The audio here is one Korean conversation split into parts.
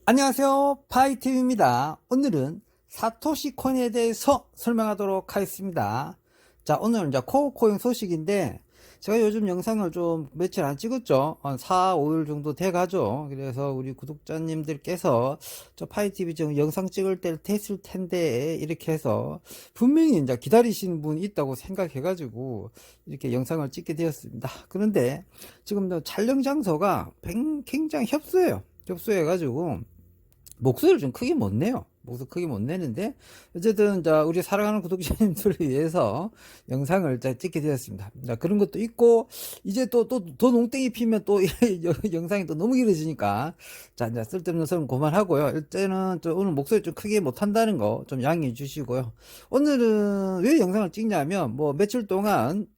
안녕하세요, 파이팀입니다. 오늘은 사토시 코인에 대해서 설명하도록 하겠습니다. 자, 오늘은 이제 코어 코인 소식인데, 제가 요즘 영상을 좀 며칠 안 찍었죠. 한 4, 5일 정도 돼 가죠. 그래서 우리 구독자님들께서 저 파이TV 지금 영상 찍을 때 됐을 텐데, 이렇게 해서 분명히 이제 기다리시는 분이 있다고 생각해 가지고 이렇게 영상을 찍게 되었습니다. 그런데 지금 촬영 장소가 굉장히 협소해요. 협소해 가지고 목소리를 좀 크게 못 내요. 목소리 크게 못 내는데, 어쨌든, 자, 우리 사랑하는 구독자님들을 위해서 영상을 찍게 되었습니다. 자, 그런 것도 있고, 이제 더 농땡이 피면 또 영상이 또 너무 길어지니까, 자, 이제 쓸데없는 소리는 그만하고요. 일단은, 오늘 목소리 좀 크게 못 한다는 거 좀 양해해 주시고요. 오늘은 왜 영상을 찍냐면, 뭐, 며칠 동안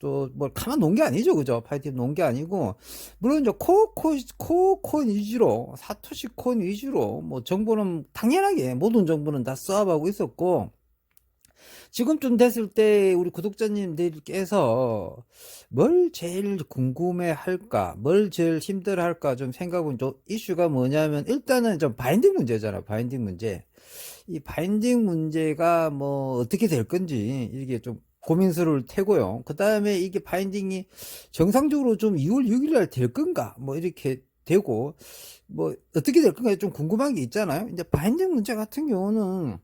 가만 놓은 게 아니죠. 그죠? 파이팅 놓은 게 아니고, 물론 이제 코어코인 위주로, 사토시 코인 위주로, 뭐, 정보는 당연하게 모든 정보는 다 수합하고 있었고, 지금쯤 됐을 때 우리 구독자님들께서 뭘 제일 궁금해 할까, 뭘 제일 힘들어 할까 좀 생각은 좀 이슈가 뭐냐면, 일단은 좀 바인딩 문제잖아. 바인딩 문제. 이 바인딩 문제가 뭐 어떻게 될 건지 이게 좀 고민스러울 테고요. 그 다음에 이게 바인딩이 정상적으로 좀 2월 6일 날 될 건가 뭐 이렇게 되고, 뭐 어떻게 될 건가 좀 궁금한 게 있잖아요. 이제 바인딩 문제 같은 경우는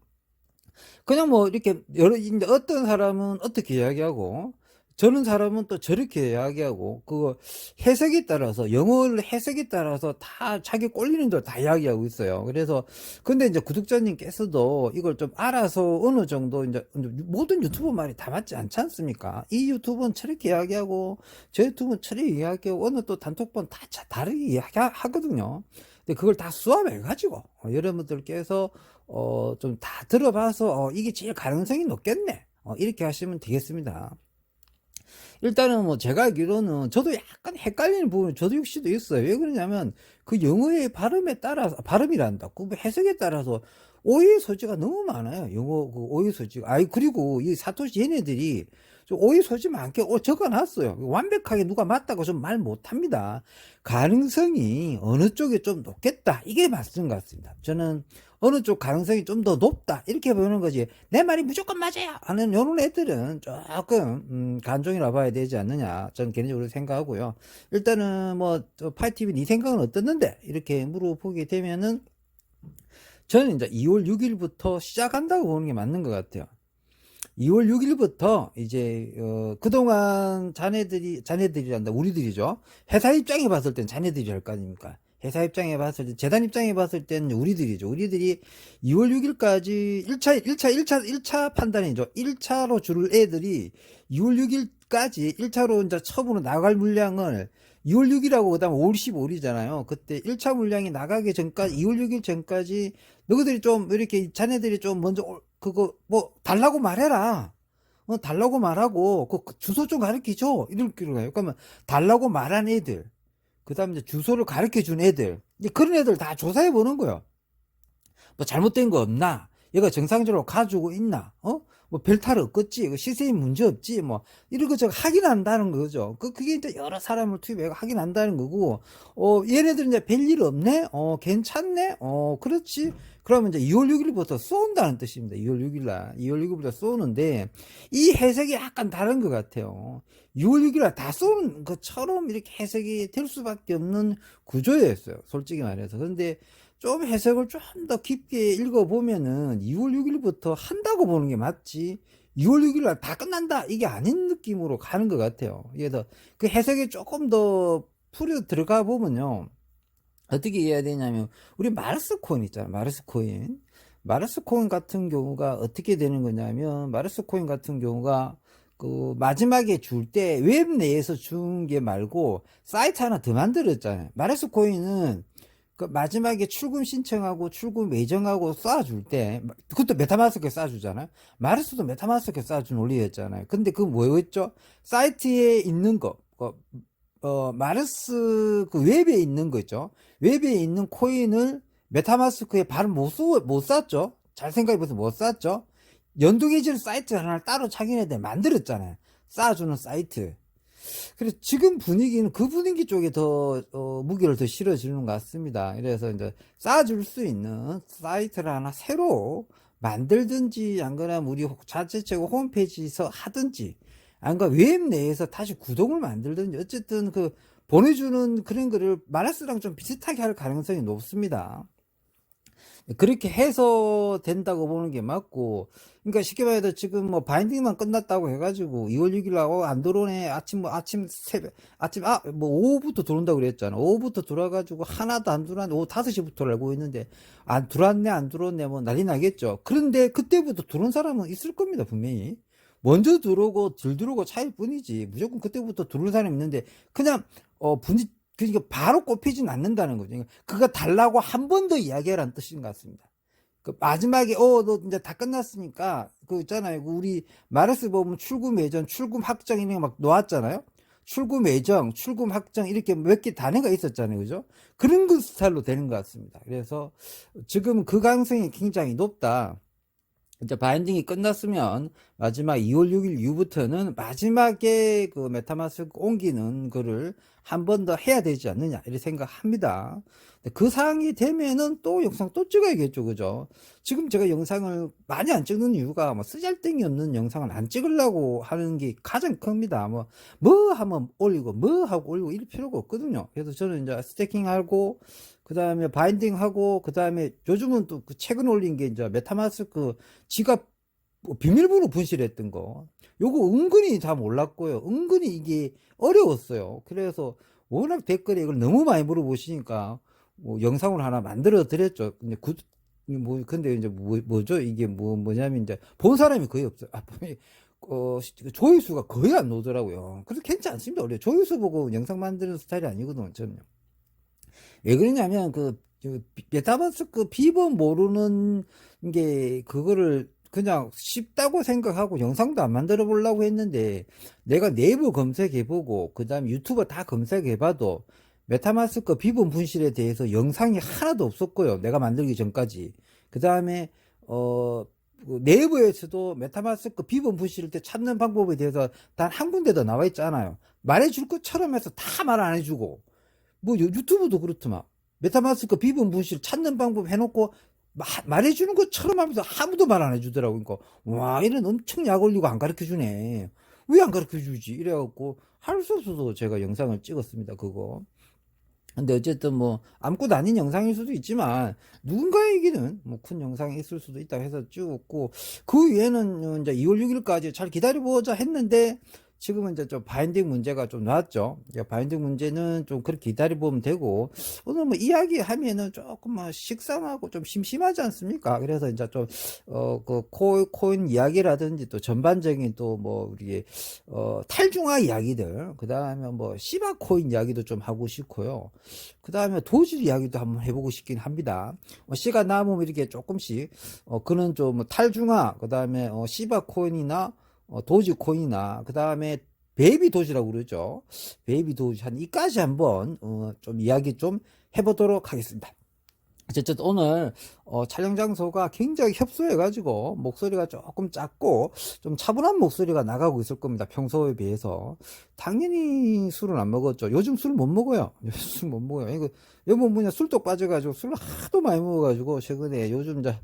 그냥 뭐 이렇게 이제 어떤 사람은 어떻게 이야기하고, 저런 사람은 또 저렇게 이야기하고, 그거 해석에 따라서, 영어를 해석에 따라서 다 자기 꼴리는 대로 다 이야기하고 있어요. 그래서 근데 이제 구독자님께서도 이걸 좀 알아서 어느 정도, 이제 모든 유튜버 말이 다 맞지 않지 않습니까? 이 유튜브는 저렇게 이야기하고, 저 유튜브는 저렇게 이야기하고, 어느 또 단톡방 다 다르게 이야기하거든요. 근데 그걸 다 수합해 가지고 여러분들께서 좀 다 들어봐서 이게 제일 가능성이 높겠네, 이렇게 하시면 되겠습니다. 일단은 뭐 제가 알기로는 저도 약간 헷갈리는 부분이 저도 역시도 있어요. 왜 그러냐면 그 영어의 발음에 따라서, 발음이란다, 그 해석에 따라서 오해의 소지가 너무 많아요. 영어 그 오해 소지가. 그리고 이 사토시 얘네들이 좀 오해 소지 많게 적어놨어요. 완벽하게 누가 맞다고 좀 말 못합니다. 가능성이 어느 쪽에 좀 높겠다, 이게 맞는 것 같습니다. 저는 어느 쪽 가능성이 좀 더 높다, 이렇게 보는 거지, 내 말이 무조건 맞아요 하는 요런 애들은 조금 간종이라 봐야 되지 않느냐, 저는 개인적으로 생각하고요. 일단은 뭐 파이TV 네 생각은 어떻는데 이렇게 물어보게 되면은, 저는 이제 2월 6일부터 시작한다고 보는 게 맞는 것 같아요. 2월 6일부터 이제 그동안 자네들이란다, 우리들이죠. 회사 입장에 봤을 땐 자네들이 할 거 아닙니까? 회사 입장에 봤을 때, 재단 입장에 봤을 때는 우리들이죠. 우리들이 2월 6일까지 1차 판단이죠. 1차로 줄 애들이 2월 6일까지 1차로 이제 처분으로 나갈 물량을 2월 6일하고 그다음 5월 15일이잖아요. 그때 1차 물량이 나가기 전까지, 2월 6일 전까지 너희들이 좀 이렇게, 자네들이 좀 먼저 그거 뭐 달라고 말해라. 달라고 말하고 그 주소 좀 가르쳐줘, 이렇게 가요. 그러면 달라고 말한 애들, 그 다음에 주소를 가르쳐 준 애들, 이제 그런 애들 다 조사해 보는 거예요. 뭐 잘못된 거 없나? 얘가 정상적으로 가지고 있나? 뭐 별탈 없겠지? 시세에 문제 없지? 뭐 이런 거 확인한다는 거죠. 그게 이제 여러 사람을 투입해 확인한다는 거고, 얘네들은 이제 별일 없네? 괜찮네? 그렇지? 그러면 이제 2월 6일부터 쏜다는 뜻입니다. 2월 6일날. 2월 6일부터 쏘는데, 이 해석이 약간 다른 것 같아요. 6월 6일날 다 쏘는 것처럼 이렇게 해석이 될 수밖에 없는 구조였어요, 솔직히 말해서. 그런데 좀 해석을 좀 더 깊게 읽어보면은 2월 6일부터 한다고 보는 게 맞지, 2월 6일날 다 끝난다, 이게 아닌 느낌으로 가는 것 같아요. 그래서 그 해석에 조금 더 풀어 들어가 보면요, 어떻게 해야 되냐면, 우리 마르스 코인 있잖아. 마르스 코인. 마르스 코인 같은 경우가 어떻게 되는 거냐면, 마르스 코인 같은 경우가 그 마지막에 줄 때 웹 내에서 준 게 말고 사이트 하나 더 만들었잖아요. 마르스 코인은 그 마지막에 출금 신청하고 출금 예정하고 쏴줄 때, 그것도 메타마스크에 쏴주잖아요. 마르스도 메타마스크에 쏴준 원리였잖아요. 근데 그 뭐였죠? 사이트에 있는 거, 마르스 그 웹에 있는 거 있죠. 웹에 있는 코인을 메타마스크에 바로 못 쐈죠. 잘 생각해보세요. 못 쐈죠. 연동해지는 사이트 하나를 따로 자기네들 만들었잖아요. 쌓아주는 사이트. 그래서 지금 분위기는 그 분위기 쪽에 더 무게를 더 실어주는 것 같습니다. 그래서 이제 쌓아줄 수 있는 사이트를 하나 새로 만들든지, 안 그러면 우리 자체적으로 홈페이지에서 하든지, 안 그러면 웹 내에서 다시 구독을 만들든지, 어쨌든 그 보내주는 그런 거를 마라스랑 좀 비슷하게 할 가능성이 높습니다. 그렇게 해서 된다고 보는 게 맞고, 그러니까 쉽게 말해서 지금 뭐 바인딩만 끝났다고 해가지고 2월 6일 하고 안 들어오네. 아침 새벽, 뭐 오후부터 들어온다고 그랬잖아. 오후부터 들어와가지고 하나도 안 들어왔는데 오후 5시부터 알고 있는데 안 들어왔네, 안 들어왔네, 뭐 난리 나겠죠. 그런데 그때부터 들어온 사람은 있을 겁니다, 분명히. 먼저 들어오고 덜 들어오고 차일 뿐이지. 무조건 그때부터 들어온 사람이 있는데, 그냥, 그러니까 바로 꼽히진 않는다는 거죠. 그러니까 그거 달라고 한 번 더 이야기하라는 뜻인 것 같습니다. 그 마지막에 너 이제 다 끝났으니까 그 있잖아요. 우리 마르스 보면 출금 예정, 출금 확정 이런 거 막 놓았잖아요. 출금 예정, 출금 확정 이렇게 몇 개 단어가 있었잖아요. 그죠? 그런 그 스타일로 되는 것 같습니다. 그래서 지금 그 가능성이 굉장히 높다. 이제 바인딩이 끝났으면 마지막 2월 6일 이후부터는 마지막에 그 메타마스크 옮기는 거를 한 번 더 해야 되지 않느냐 이렇게 생각합니다. 그 상황이 되면은 또 영상 또 찍어야겠죠, 그죠? 지금 제가 영상을 많이 안 찍는 이유가 뭐 쓰잘데기 없는 영상을 안 찍으려고 하는 게 가장 큽니다. 뭐 하면 올리고 뭐 하고 올리고 이럴 필요가 없거든요. 그래서 저는 이제 스태킹하고 그 다음에 바인딩하고, 그 다음에 요즘은 또 그 최근 올린 게 이제 메타마스크 지갑 비밀번호 분실했던 거. 요거 은근히 다 몰랐고요. 은근히 이게 어려웠어요. 그래서 워낙 댓글에 이걸 너무 많이 물어보시니까 뭐 영상을 하나 만들어 드렸죠. 근데 근데 이제 뭐죠? 이게 뭐냐면 이제 본 사람이 거의 없어요. 조회수가 거의 안 나오더라고요. 그래서 괜찮습니다. 원래 조회수 보고 영상 만드는 스타일이 아니거든요, 저는. 왜 그러냐면 메타마스크 비번 모르는 게 그거를 그냥 쉽다고 생각하고 영상도 안 만들어 보려고 했는데, 내가 네이버 검색해보고 그 다음 유튜버 다 검색해봐도 메타마스크 비번 분실에 대해서 영상이 하나도 없었고요. 내가 만들기 전까지. 그 다음에 그 네이버에서도 메타마스크 비번 분실 때 찾는 방법에 대해서 단 한 군데도 나와 있잖아요. 말해줄 것처럼 해서 다 말 안 해주고, 뭐 유튜브도 그렇더만 메타마스크 비번 분실 찾는 방법 해놓고 말해주는 것처럼 하면서 아무도 말 안 해주더라고. 그러니까 와, 이런 엄청 약 올리고 안 가르쳐주네. 왜 안 가르쳐주지? 이래갖고 할 수 없어서 제가 영상을 찍었습니다, 그거. 근데 어쨌든 뭐 아무것도 아닌 영상일 수도 있지만 누군가에게는 뭐 큰 영상이 있을 수도 있다고 해서 찍었고, 그 위에는 이제 2월 6일까지 잘 기다려보자 했는데 지금은 이제 좀 바인딩 문제가 좀 나왔죠. 바인딩 문제는 좀 그렇게 기다려보면 되고, 오늘 뭐 이야기하면은 조금 뭐 식상하고 좀 심심하지 않습니까? 그래서 이제 좀 그 코인 이야기라든지 또 전반적인 또 뭐 우리 탈중화 이야기들, 그 다음에 뭐 시바 코인 이야기도 좀 하고 싶고요. 그 다음에 도지 이야기도 한번 해보고 싶긴 합니다. 시간 남으면 이렇게 조금씩 그는 좀 탈중화, 그 다음에 시바 코인이나 도지코인이나, 그 다음에 베이비 도지라고 그러죠. 베이비 도지 한 이까지 한번 좀 이야기 좀 해보도록 하겠습니다. 어쨌든 오늘 촬영 장소가 굉장히 협소해가지고 목소리가 조금 작고 좀 차분한 목소리가 나가고 있을 겁니다, 평소에 비해서. 당연히 술은 안 먹었죠. 요즘 술 못 먹어요. 요즘 술 못 먹어요. 이거 여러분 뭐냐, 술도 빠져가지고 술을 하도 많이 먹어가지고 최근에 요즘 이제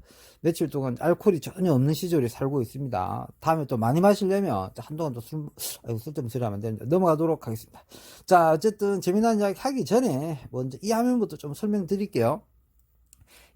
며칠 동안 알코올이 전혀 없는 시절에 살고 있습니다. 다음에 또 많이 마시려면 한동안 또 쓸데없는 소리 하면 됩니다. 넘어가도록 하겠습니다. 자, 어쨌든 재미난 이야기 하기 전에 먼저 이 화면부터 좀 설명드릴게요.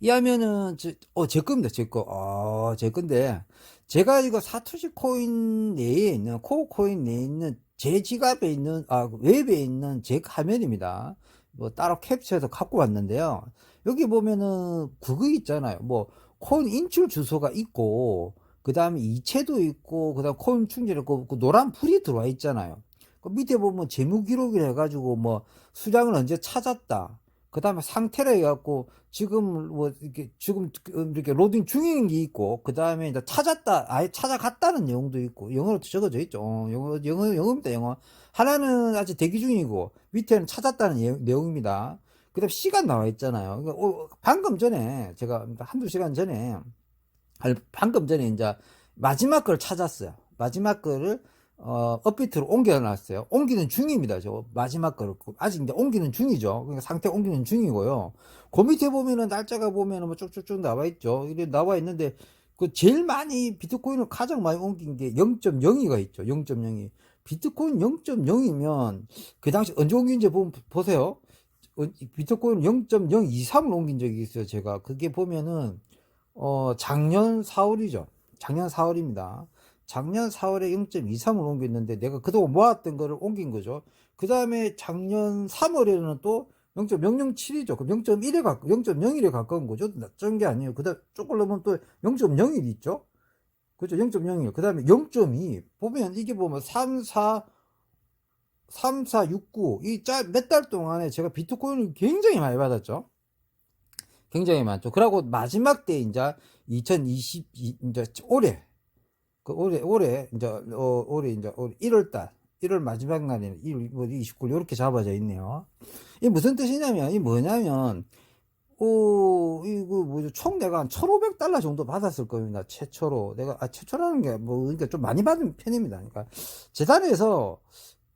이 화면은 제 겁니다, 제 거. 제 건데, 제가 이거 사토시 코인 내에 있는, 코어 코인 내에 있는 제 지갑에 있는, 웹에 있는 제 화면입니다. 뭐 따로 캡처해서 갖고 왔는데요. 여기 보면은 그거 있잖아요. 뭐 코인 인출 주소가 있고, 그 다음에 이체도 있고, 그 다음 코인 충전했고, 그 노란 불이 들어와 있잖아요. 그 밑에 보면 재무 기록이라 해가지고 뭐 수량을 언제 찾았다, 그 다음에 상태라 해갖고 지금 뭐 이렇게 로딩 중인 게 있고, 그 다음에 이제 찾았다, 아예 찾아갔다는 내용도 있고, 영어로 적어져 있죠. 영어입니다, 영어. 하나는 아직 대기 중이고 밑에는 찾았다는 내용입니다. 그 다음 시간 나와 있잖아요. 그러니까 방금 전에 제가 한두 시간 전에, 방금 전에 이제 마지막 걸 찾았어요. 마지막 거를 업비트로 옮겨놨어요. 옮기는 중입니다. 저 마지막 거를. 아직 이제 옮기는 중이죠. 그러니까 상태 옮기는 중이고요. 그 밑에 보면은 날짜가 보면은 뭐 쭉쭉쭉 나와 있죠. 이래 나와 있는데, 그 제일 많이 비트코인을 가장 많이 옮긴 게 0.02가 있죠. 0.02. 비트코인 0.0이면 그 당시 언제 옮긴지 보세요. 비트코인 0.023을 옮긴 적이 있어요. 제가. 그게 보면은, 작년 4월이죠. 작년 4월입니다. 작년 4월에 0.23을 옮겼는데 내가 그동안 모았던 거를 옮긴 거죠. 그 다음에 작년 3월에는 또 0.007이죠. 그럼 0.1에 가까운 거죠. 낮은 게 아니에요. 그 다음 조금 넘으면 또 0.01 있죠. 그죠? 0.01. 그 다음에 0.2. 보면 이게 보면 6469. 이 몇 달 동안에 제가 비트코인을 굉장히 많이 받았죠. 굉장히 많죠. 그러고 마지막 때 이제 2022, 이제 올해, 올해 이제 1월달, 1월 마지막 날에는 1월 29일 이렇게 잡아져 있네요. 이게 무슨 뜻이냐면, 이 뭐냐면, 이거 뭐죠? 총 내가 한 1,500달러 정도 받았을 겁니다. 최초로. 최초라는 게 그러니까 좀 많이 받은 편입니다. 그러니까, 재단에서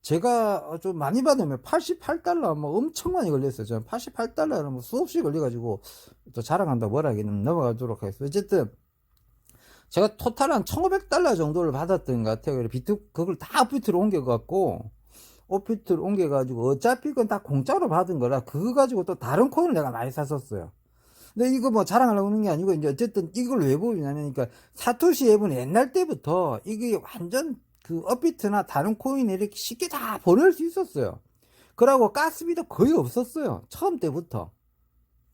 제가 좀 많이 받으면 88달러 뭐 엄청 많이 걸렸어요. 저는 88달러는 뭐 수없이 걸려가지고 또 자랑한다 뭐라 하기는 넘어가도록 하겠습니다. 어쨌든, 제가 토탈 한 1,500달러 정도를 받았던 것 같아요. 그걸 다 업비트로 옮겨갖고, 업비트로 옮겨가지고, 어차피 그건 다 공짜로 받은 거라, 그거 가지고 또 다른 코인을 내가 많이 샀었어요. 근데 이거 뭐 자랑하려고 하는 게 아니고, 이제 어쨌든 이걸 왜 보냐면, 그러니까, 사토시 앱은 옛날 때부터 이게 완전 그 업비트나 다른 코인에 이렇게 쉽게 다 보낼 수 있었어요. 그러고 가스비도 거의 없었어요. 처음 때부터.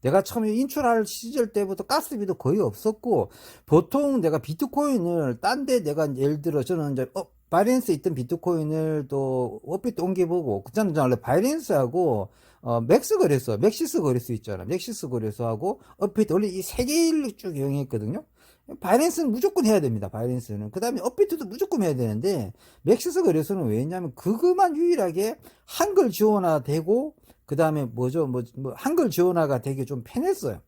내가 처음에 인출할 시절 때부터 가스비도 거의 없었고, 보통 내가 비트코인을 딴 데 내가 예를 들어 저는 이제 바이낸스에 있던 비트코인을 또 업비트 옮겨보고, 그전에 원래 바이낸스하고 맥스 거래소, 맥시스 거래소 있잖아. 맥시스 거래소하고 업비트, 원래 이 세 개를 쭉 이용했거든요. 바이낸스는 무조건 해야 됩니다. 바이낸스는. 그 다음에 업비트도 무조건 해야 되는데, 맥시스 거래소는 왜냐면 그것만 유일하게 한글 지원화되고, 그 다음에 한글 지원화가 되게 좀 편했어요.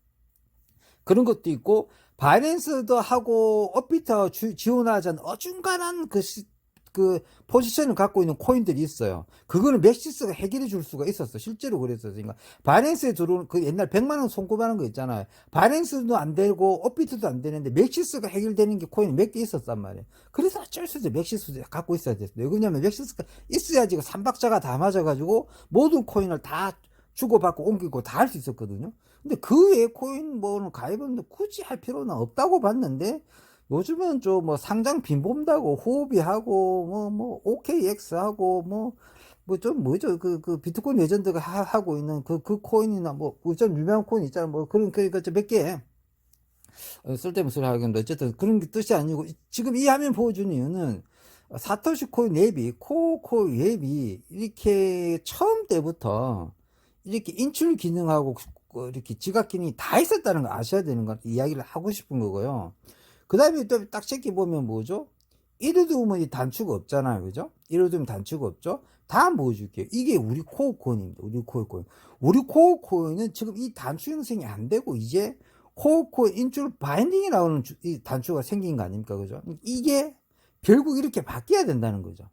그런 것도 있고, 바이낸스도 하고, 업비트하고 지원하자는 어중간한 그 포지션을 갖고 있는 코인들이 있어요. 그거는 맥시스가 해결해 줄 수가 있었어. 실제로 그랬었어요. 그러니까 바이낸스에 들어오는 그 옛날 100만원 손꼽아는 거 있잖아요. 바이낸스도 안 되고 업비트도 안 되는데 맥시스가 해결되는 게 코인이 몇 개 있었단 말이에요. 그래서 어쩔 수 없이 맥시스 갖고 있어야 됐어요. 왜 그러냐면 맥시스가 있어야지 삼박자가 다 맞아가지고 모든 코인을 다 주고받고 옮기고 다 할 수 있었거든요. 근데 그 외에 코인 뭐는 가입은 굳이 할 필요는 없다고 봤는데, 요즘은 좀 뭐 상장 빈본다고 호흡이하고 OKX하고 좀 뭐죠, 그 비트코인 레전드가 하고 있는 그 코인이나 좀 유명한 코인 있잖아. 그러니까 몇 개 쓸데없는 소리 하겠는데, 어쨌든 그런 게 뜻이 아니고, 지금 이 화면 보여준 이유는 사토시 코인 앱이, 코어 코인 앱이 이렇게 처음 때부터 이렇게 인출 기능하고 이렇게 지각 기능이 다 있었다는 거 아셔야 되는 거, 이야기를 하고 싶은 거고요. 그 다음에 또 딱 체크 보면 뭐죠? 이르두면 단추가 없잖아요. 그죠? 이르두면 단추가 없죠? 다 한번 보여줄게요. 이게 우리 코어 코인입니다. 우리 코어 코인. 우리 코어 코인은 지금 이 단추 형성이 안 되고, 이제 코어 코인 인출 바인딩이 나오는 이 단추가 생긴 거 아닙니까? 그죠? 이게 결국 이렇게 바뀌어야 된다는 거죠.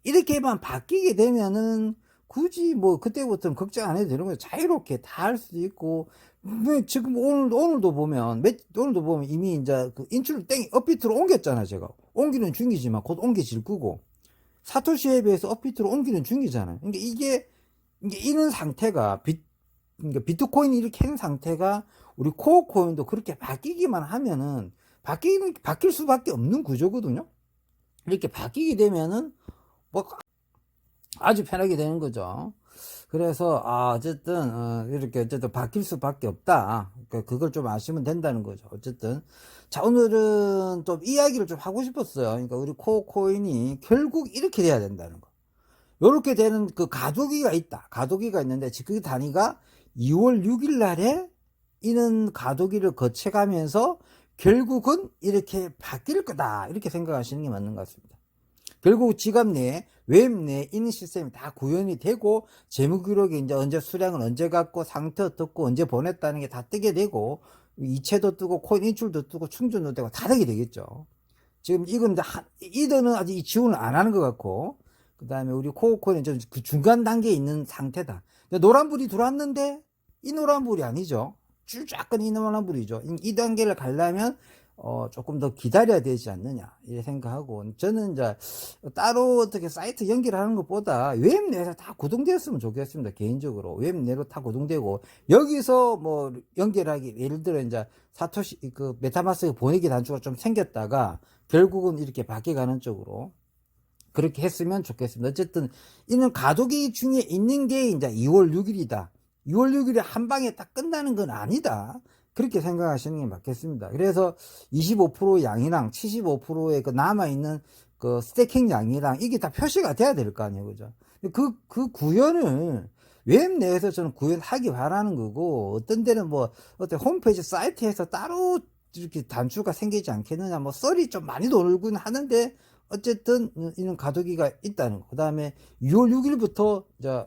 이렇게만 바뀌게 되면은 굳이 그때부터는 걱정 안 해도 되는 거예요. 자유롭게 다 할 수 있고, 지금 오늘도 보면 이미 이제 그 인출 업비트로 옮겼잖아. 제가 옮기는 중이지만 곧 옮겨질 거고, 사토시에 비해서 업비트로 옮기는 중이잖아요. 그러니까 이게 이런 상태가 그러니까 비트코인이 이렇게 한 상태가 우리 코어 코인도 그렇게 바뀌기만 하면은 바뀔 수밖에 없는 구조거든요. 이렇게 바뀌게 되면은 아주 편하게 되는 거죠. 그래서 어쨌든 이렇게 어쨌든 바뀔 수밖에 없다. 그러니까 그걸 좀 아시면 된다는 거죠. 어쨌든 자, 오늘은 좀 이야기를 좀 하고 싶었어요. 그러니까 우리 코어 코인이 결국 이렇게 돼야 된다는 거. 이렇게 되는 그 가도기가 있다. 가도기가 있는데 그 단위가 2월 6일 날에 이는 가도기를 거쳐가면서 결국은 이렇게 바뀔 거다. 이렇게 생각하시는 게 맞는 것 같습니다. 결국 지갑 내에 웹 내에 있는 시스템이 다 구현이 되고, 재무 기록이 이제 언제 수량을 언제 갖고 상태 어떻고 언제 보냈다는 게 다 뜨게 되고, 이체도 뜨고 코인 인출도 뜨고 충전도 되고 다 되게 되겠죠. 지금 이건 이제 이더는 아직 이 지원을 안 하는 것 같고, 그 다음에 우리 코어코인은 좀 그 중간 단계에 있는 상태다. 노란불이 들어왔는데 이 노란불이 아니죠. 쫙끈 이 노란불이죠. 이 단계를 가려면 조금 더 기다려야 되지 않느냐 이렇게 생각하고, 저는 이제 따로 어떻게 사이트 연결하는 것보다 웹 내에서 다 구동되었으면 좋겠습니다. 개인적으로 웹 내로 다 구동되고, 여기서 뭐 연결하기, 예를 들어 이제 사토시 그 메타마스크 보내기 단추가 좀 생겼다가 결국은 이렇게 바뀌어가는 쪽으로 그렇게 했으면 좋겠습니다. 어쨌든 이는 가독이 중에 있는 게 이제 2월 6일이다. 2월 6일에 한 방에 딱 끝나는 건 아니다. 그렇게 생각하시는 게 맞겠습니다. 그래서 25% 양이랑 75%의 그 남아있는 그 스테이킹 양이랑 이게 다 표시가 돼야 될 거 아니에요. 그죠? 그 구현을 웹 내에서 저는 구현하기 바라는 거고, 어떤 데는 뭐, 어떤 홈페이지 사이트에서 따로 이렇게 단추가 생기지 않겠느냐, 뭐, 썰이 좀 많이 돌긴 하는데, 어쨌든, 이런 가두기가 있다는 거. 그 다음에 6월 6일부터, 이제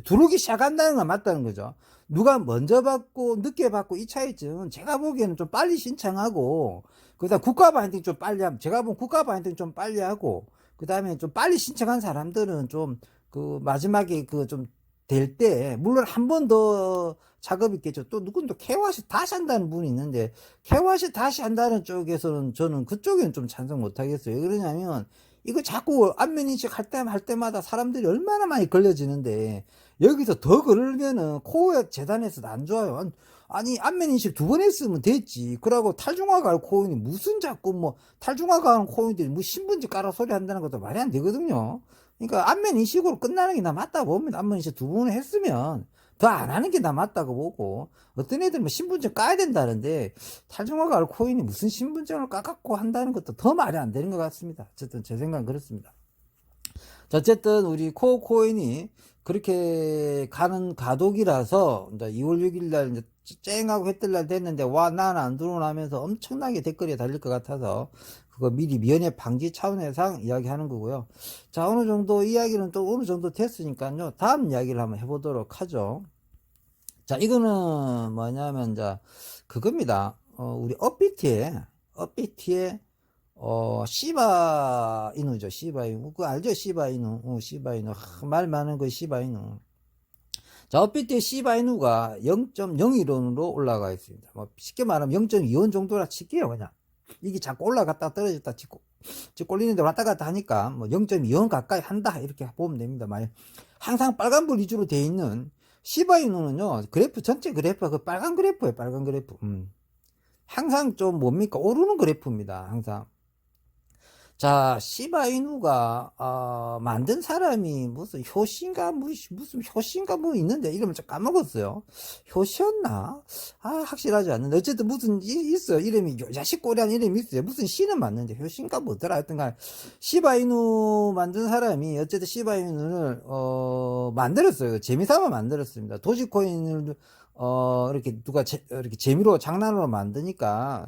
들어오기 시작한다는 건 맞다는 거죠. 누가 먼저 받고 늦게 받고 이 차이점은 제가 보기에는 좀 빨리 신청하고, 그 다음 국가 바이딩 좀 빨리 하면, 제가 보면 국가 바이딩 좀 빨리 하고, 그 다음에 좀 빨리 신청한 사람들은 좀 그 마지막에 그 좀 될 때, 물론 한 번 더 작업이 있겠죠. 또 누군 또 KYC 다시 한다는 분이 있는데, KYC 다시 한다는 쪽에서는 저는 그쪽에는 좀 찬성 못 하겠어요. 왜 그러냐면, 이거 자꾸 안면 인식 할 때마다 사람들이 얼마나 많이 걸려지는데, 여기서 더 걸으면은 코어 재단에서도 안 좋아요. 아니, 안면 인식 2번 했으면 됐지. 그러고 탈중화가 할 코인이 무슨 자꾸 뭐, 탈중화가 하는 코인들이 뭐 신분지 깔아 소리 한다는 것도 말이 안 되거든요. 그러니까 안면 인식으로 끝나는 게 나 맞다고 봅니다. 안면 인식 2번을 했으면 더 안 하는 게 나 맞다고 보고, 어떤 애들 뭐 신분증 까야 된다는데, 탈중화가 할 코인이 무슨 신분증을 까갖고 한다는 것도 더 말이 안 되는 것 같습니다. 어쨌든 제 생각은 그렇습니다. 자, 어쨌든 우리 코어 코인이 그렇게 가는 가독이라서 이제 2월 6일 날 이제 쨍하고 했던 됐는데, 와, 나는 안 들어오면서 엄청나게 댓글이 달릴 것 같아서 그거 미리 미연에 방지 차원에상 이야기하는 거고요. 자, 어느 정도 이야기는 또 어느 정도 됐으니까요. 다음 이야기를 한번 해보도록 하죠. 자, 이거는 뭐냐면 이제 그겁니다. 우리 업비트에 시바이누죠. 시바이누. 그거 알죠? 시바이누. 시바이누. 말 많은 거 시바이누. 자, 업비트의 시바이누가 0.01원으로 올라가 있습니다. 뭐 쉽게 말하면 0.2원 정도라 칠게요, 그냥. 이게 자꾸 올라갔다 떨어졌다 찍고 꼴리는데 왔다 갔다 하니까 뭐 0.2원 가까이 한다 이렇게 보면 됩니다. 항상 빨간불 위주로 되어 있는 시바이누는요, 그래프 전체 그래프가 그 빨간 그래프예요. 빨간 그래프. 항상 좀 뭡니까, 오르는 그래프입니다. 항상. 자, 시바이누가 만든 사람이 무슨 효시인가 무슨 효시인가 뭐 있는데 이름을 좀 까먹었어요. 효시였나? 확실하지 않는데 어쨌든 무슨 있어요. 이름이 자식 꼬리한 이름이 있어요. 무슨 시는 맞는데 효시인가 뭐더라 하여튼간 시바이누 만든 사람이 어쨌든 시바이누를 만들었어요. 재미삼아 만들었습니다. 도지코인을 이렇게 누가 이렇게 재미로 장난으로 만드니까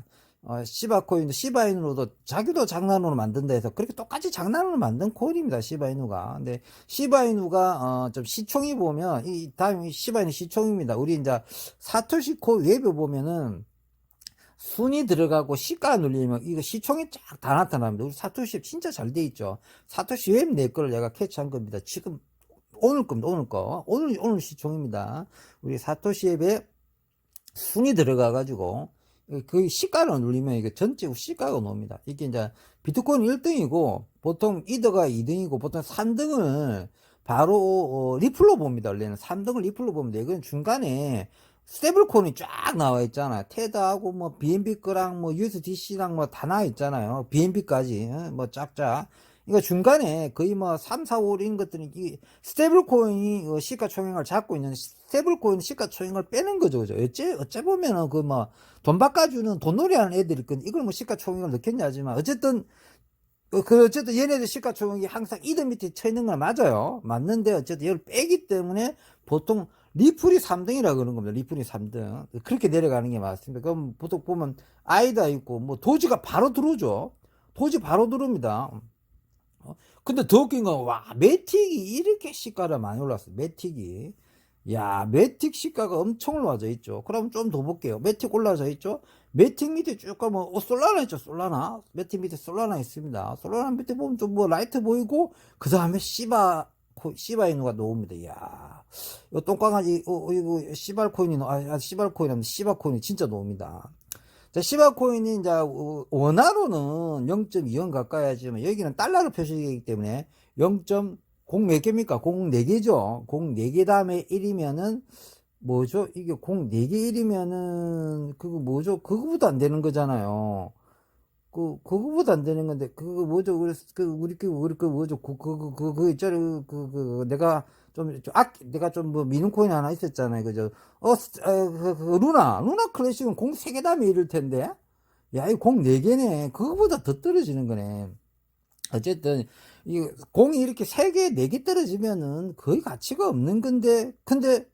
시바코인도 시바인으로도 자기도 장난으로 만든다 해서 그렇게 똑같이 장난으로 만든 코인입니다. 시바이누가. 근데 시바이누가 좀 시총이 보면 이 다음이 시바이누 시총입니다. 우리 이제 사토시코 웹에 보면은 순이 들어가고 시가 눌리면 이거 시총이 쫙 다 나타납니다. 우리 사토시 진짜 잘 돼 있죠. 사토시 웹 내 거를 내가 캐치한 겁니다. 지금 오늘 겁니다. 오늘 거. 오늘 시총입니다. 우리 사토시 웹에 순이 들어가 가지고 그 시가를 눌리면 이게 전체 시가가 나옵니다. 이게 이제 비트코인 1등이고 보통 이더가 2등이고 보통 3등을 바로 리플로 봅니다. 원래는 3등을 리플로 봅니다. 이건 중간에 스테이블코인이 쫙 나와 있잖아요. 테드하고 뭐 BNB 거랑 뭐 USDC랑 뭐 다 나와 있잖아요. BNB까지 뭐 쫙쫙. 이거 중간에 거의 뭐 3, 4, 5 이런 것들이 이 스테이블 코인이 시가총액을 잡고 있는 스테이블 코인 시가총액을 빼는 거죠. 그죠? 어째 보면은 그 뭐 돈 바꿔주는 돈놀이 하는 애들이 있거든. 이걸 뭐 시가총액을 넣겠냐 하지만 어쨌든 어쨌든 얘네들 시가총액이 항상 이더 밑에 쳐 있는 건 맞아요. 맞는데 어쨌든 이걸 빼기 때문에 보통 리플이 3등이라 그러는 겁니다. 리플이 3등. 그렇게 내려가는 게 맞습니다. 그럼 보통 보면 아이다 있고 뭐 도지가 바로 들어오죠. 도지 바로 들어옵니다. 근데 더 웃긴 건, 와, 매틱이 이렇게 시가가 많이 올랐어요. 매틱이. 야, 매틱 시가가 엄청 올라져 있죠. 그럼 좀 더 볼게요. 매틱 올라져 있죠. 매틱 밑에 쭉 가면 솔라나 있죠. 솔라나. 매틱 밑에 솔라나 있습니다. 솔라나 밑에 보면 좀 뭐 라이트 보이고 그 다음에 시바이누가 나옵니다. 야, 이 똥강아지 이거 시발코인이 시발코인이 시바코인이 진짜 나옵니다. 자, 시바코인이 이제 원화로는 0.2원 가까이 하지만 여기는 달러로 표시되기 때문에 0.0 몇 개입니까? 0 4개죠. 0 4개 다음에 1이면은 뭐죠? 이게 0 4개 1이면은 그거 뭐죠? 그거보다 안 되는 거잖아요. 그거보다 안 되는 건데 그거 뭐죠? 그래서 우리 뭐죠? 있잖아요. 내가 좀 뭐 미는 코인 하나 있었잖아요. 그죠? 루나 클래식은 공 3개 다음에 이럴 텐데. 야, 이 공 4개네. 그거보다 더 떨어지는 거네. 어쨌든, 이 공이 이렇게 3개, 4개 떨어지면은 거의 가치가 없는 건데, 근데,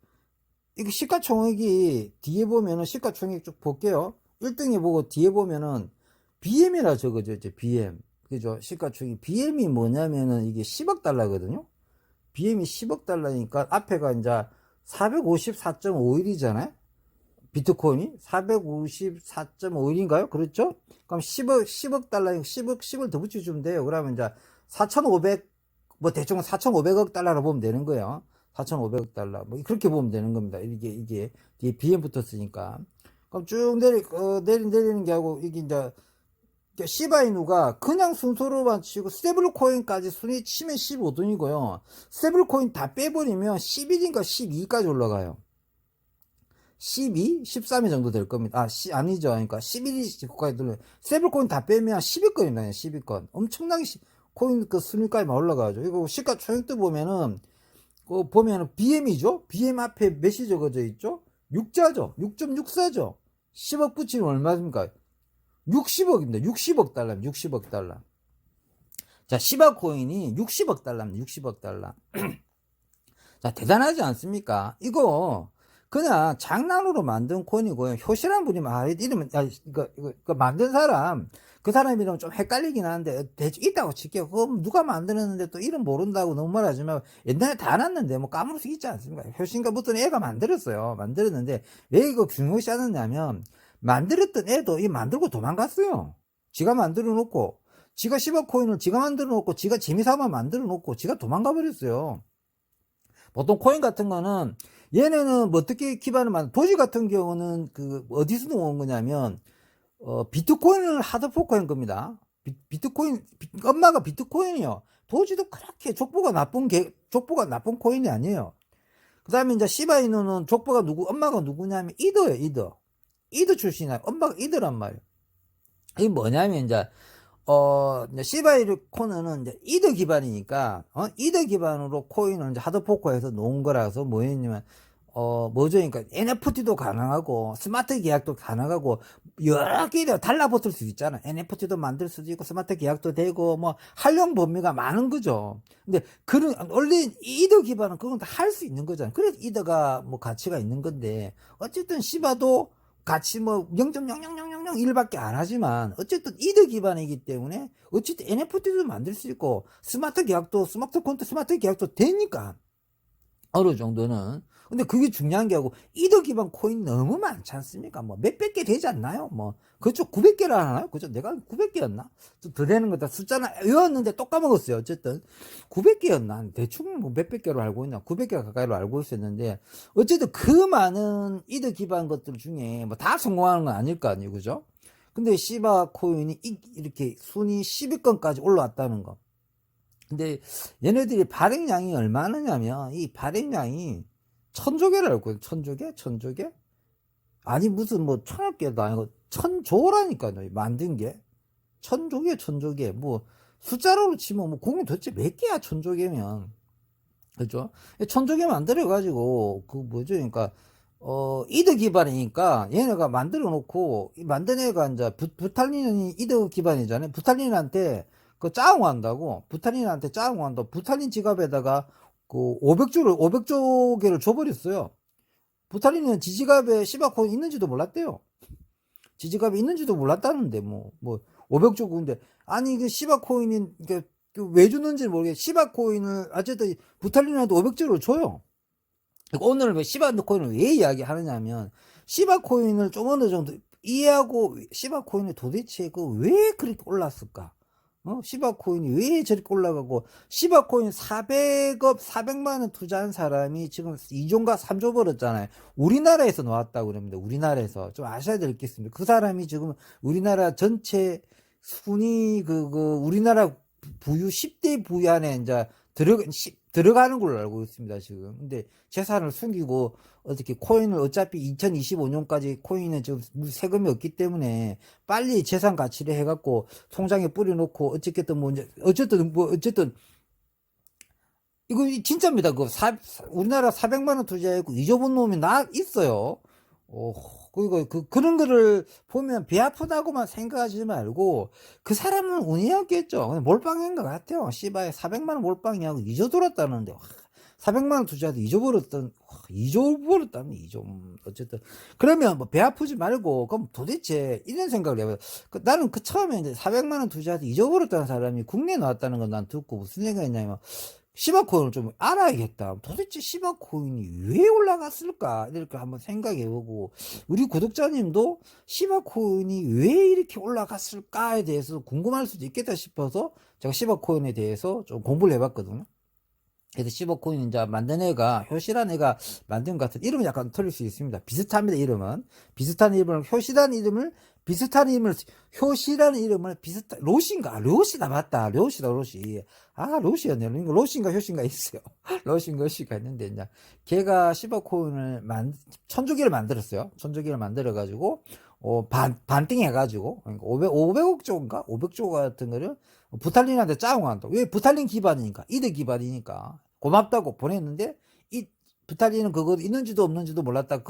이게 시가총액이 뒤에 보면은 시가총액 쭉 볼게요. 1등에 보고 뒤에 보면은 BM이라 적어져 있죠. BM. 그죠? 시가총액. BM이 뭐냐면은 이게 10억 달러거든요. BM이 10억 달러니까 앞에가 이제 454.51이잖아요. 비트코인이 454.51인가요? 그렇죠? 그럼 10억 달러, 10을 더 붙여주면 돼요. 그러면 이제 4,500, 뭐 대충 4,500억 달러로 보면 되는 거예요. 4,500억 달러. 뭐 그렇게 보면 되는 겁니다. 이게 뒤에 BM 붙었으니까. 그럼 쭉 내리는 게 하고, 이게 이제 시바이누가 그냥 순서로만 치고 스테이블 코인까지 순위 치면 15등이고요. 스테이블 코인 다 빼버리면 11인가 12까지 올라가요. 12, 13위 정도 될 겁니다. 아니죠. 그러니까 11위 국가에 들려. 스테이블 코인 다 빼면 10위권입니다. 10위권. 엄청나게 코인 그 순위까지만 올라가죠. 이거 시가총액도 보면은 BM이죠. BM 앞에 몇이 적어져 있죠? 6자죠. 6.64죠. 10억 붙이면 얼마입니까? 60억입니다. 60억 달러입니다. 60억 달러. 자, 시바 코인이 60억 달러입니다. 60억 달러. 자, 대단하지 않습니까? 이거 그냥 장난으로 만든 코인이고요. 효실한 분이 이러면 이거 만든 사람 그 사람 이름은 좀 헷갈리긴 하는데 대충 있다고 칠게요. 그럼 누가 만들었는데 또 이름 모른다고 너무 말하지만 옛날에 다 났는데 뭐 까먹을 수 있지 않습니까? 효신가부터 애가 만들었어요. 만들었는데 왜 이거 중요시 하느냐면 만들었던 애도 이 만들고 도망갔어요. 지가 만들어 놓고 지가 시바코인을 지가 만들어 놓고 지가 재미삼아 만들어 놓고 지가 도망가 버렸어요. 보통 코인 같은 거는 얘네는 뭐 어떻게 기반을 만든 도지 같은 경우는 그 어디서 나온 거냐면 비트코인을 하드포크한 겁니다. 비트코인 엄마가 비트코인이요. 도지도 그렇게 족보가 나쁜 코인이 아니에요. 그다음에 이제 시바이누는 족보가 엄마가 누구냐면 이더예요. 이더 출신이야. 엄마가 이더란 말이에요. 이게 뭐냐면 이제 시바이누 코인은 이제 이더 기반이니까, 이더 기반으로 코인을 이제 하드포커에서 놓은 거라서 뭐였냐면, 뭐죠? 그러니까 NFT도 가능하고, 스마트 계약도 가능하고, 여러 개 달라붙을 수 있잖아. NFT도 만들 수도 있고, 스마트 계약도 되고, 뭐, 활용 범위가 많은 거죠. 근데, 원래 이더 기반은 그건 다 할 수 있는 거잖아. 그래서 이더가 뭐 가치가 있는 건데, 어쨌든 시바도 같이 뭐 0.00001밖에 안 하지만 어쨌든 이더 기반이기 때문에 어쨌든 NFT도 만들 수 있고 스마트 계약도 되니까 어느 정도는. 근데 그게 중요한 게 하고 이더 기반 코인 너무 많지 않습니까? 뭐 몇백 개 되지 않나요? 뭐 그쪽 900개라 하나요? 그죠? 내가 900개였나? 더 되는 거다. 숫자는 외웠는데 또 까먹었어요. 어쨌든 900개였나? 대충 뭐 몇백 개로 알고 있나? 900개 가까이로 알고 있었는데 어쨌든 그 많은 이더 기반 것들 중에 뭐 다 성공하는 건 아닐 거 아니에요. 그죠? 근데 시바 코인이 이렇게 순위 10위권까지 올라왔다는 거. 근데 얘네들이 발행량이 얼마냐면 이 발행량이 1000조개를 알고 있어요. 1000조개? 아니 무슨 뭐 1000억 개도 아니고 1000조라니까요. 만든 게 1000조개 뭐 숫자로 치면 뭐 공이 도대체 몇 개야 1000조개면. 그죠? 1000조개 만들어 가지고 그 뭐죠? 그러니까 이더 기반이니까 얘네가 만들어 놓고 만든 애가 이제 부탈린이 이더 기반이잖아요. 부탈린한테 그 짜옹한다고. 부탈린한테 짜옹한다고. 부탈린 지갑에다가 그 500조개를 줘버렸어요. 부탈린은 지지갑에 시바코인 있는지도 몰랐대요. 지지갑에 있는지도 몰랐다는데, 500조인데. 아니, 이게 시바코인이, 왜 주는지 모르겠어. 시바코인을, 어쨌든, 부탈린한테 500조를 줘요. 오늘 왜 시바 코인을 왜 이야기하느냐면, 시바 코인을 좀 어느 정도 이해하고, 시바 코인이 도대체 왜 그렇게 올랐을까? 시바 코인이 왜 저렇게 올라가고, 시바 코인 400만 원 투자한 사람이 지금 2조인가 3조 벌었잖아요. 우리나라에서 나왔다고 그럽니다. 우리나라에서. 좀 아셔야 될 게 있습니다. 그 사람이 지금 우리나라 전체 순위, 우리나라 부유, 10대 부유 안에 이제 들어가는 걸로 알고 있습니다, 지금. 근데 재산을 숨기고, 어떻게 코인을 어차피 2025년까지 코인은 지금 세금이 없기 때문에 빨리 재산 가치를 해갖고 통장에 뿌려놓고 어쨌든 이거 진짜입니다. 우리나라 400만 원 투자했고 잊어본 놈이 있어요. 그런 거를 보면 배 아프다고만 생각하지 말고, 그 사람은 운이었겠죠. 몰빵인 것 같아요. 씨바에 400만 원 몰빵이하고 잊어돌았다는데, 400만 원 투자도 잊어버렸다는, 어쨌든. 그러면 배 아프지 말고, 그럼 도대체 이런 생각을 해봐요. 나는 처음에 이제 400만 원 투자도 잊어버렸다는 사람이 국내에 나왔다는 건 난 듣고 무슨 생각이냐면, 시바코인을 좀 알아야겠다. 도대체 시바코인이 왜 올라갔을까? 이렇게 한번 생각해보고, 우리 구독자님도 시바코인이 왜 이렇게 올라갔을까에 대해서 궁금할 수도 있겠다 싶어서 제가 시바코인에 대해서 좀 공부를 해봤거든요. 그래서 시바코인 이제 만든 애가, 효시라는 애가 만든 것 같은, 이름은 약간 틀릴 수 있습니다. 비슷합니다, 이름은. 비슷한 이름을, 로시다, 맞다. 로시. 로시였네. 로시인가 효시인가 있어요. 로시가 있는데, 이제, 걔가 시바코인을 천조기를 만들었어요. 천조기를 만들어가지고, 반띵 해가지고, 그러니까 500억 조인가? 500조 같은 거를 부탈린한테 짜용한다. 왜? 부탈린 기반이니까. 이득 기반이니까. 고맙다고 보냈는데, 부탈린은 그거 있는지도 없는지도 몰랐다.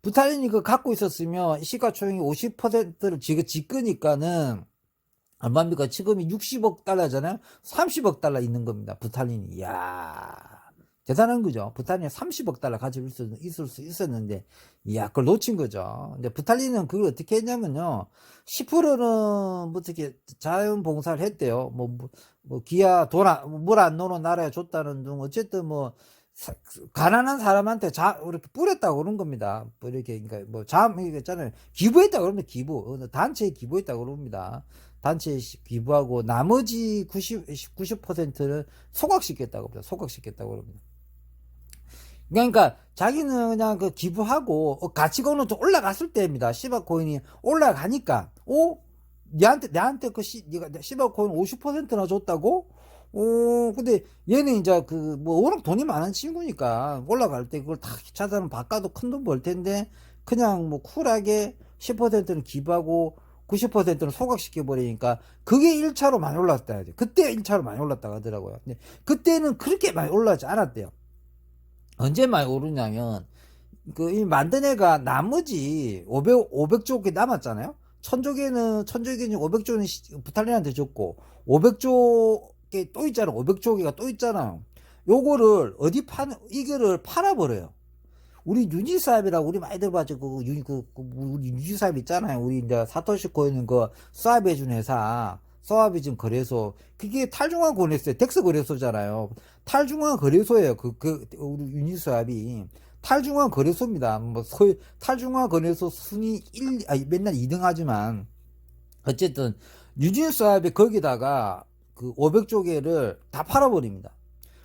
부탈린이 그거 갖고 있었으면 시가총액 50%를 지끄니까는, 얼마입니까? 지금이 60억 달러잖아요? 30억 달러 있는 겁니다. 부탈린이. 이야. 대단한 거죠. 부탈린이 30억 달러 가지고 있을 수 있었는데, 이야, 그걸 놓친 거죠. 근데 부탈린은 그걸 어떻게 했냐면요. 10%는 어떻게 자연봉사를 했대요. 기아, 물 안 넣는 나라에 줬다는 등, 어쨌든 가난한 사람한테 이렇게 뿌렸다고 그런 겁니다. 이렇게, 그러니까 이게 있잖아요. 기부했다고 그럽니다. 단체에 기부했다고 그럽니다. 단체에 기부하고, 나머지 90%는 소각시켰다고 합니다. 소각시켰다고 그럽니다. 그러니까 자기는 그냥 기부하고, 가치가 좀 올라갔을 때입니다. 시바코인이 올라가니까, 내한테 네가 시바코인 50%나 줬다고? 근데 얘는 이제 워낙 돈이 많은 친구니까 올라갈 때 그걸 다 기차사는 바꿔도 큰 돈 벌 텐데, 그냥 쿨하게 10%는 기부하고 90%는 소각시켜 버리니까 그게 1차로 많이 올랐다 해야지. 그때 1차로 많이 올랐다고 하더라고요. 근데 그때는 그렇게 많이 올라가지 않았대요. 언제 많이 오르냐면, 이 만든 애가 나머지 500조 남았잖아요? 천조개는 500조는 부탈린한테 줬고, 500조 개 또 있잖아. 500조 개가 또 있잖아. 요거를 이거를 팔아버려요. 우리 유니사업이라고 우리 많이 들어봤죠. 우리 유니사업 있잖아요. 우리 이제 사토시 코인은 수압 해준 회사. 수압이 지금 거래소. 그게 탈중앙 거래소예요. 덱스 거래소잖아요. 탈중앙 거래소예요. 우리 유니사업이. 탈중앙 거래소입니다. 탈중앙 거래소 순위 맨날 2등 하지만, 어쨌든, 유진수압이 거기다가 500조 개를 다 팔아버립니다.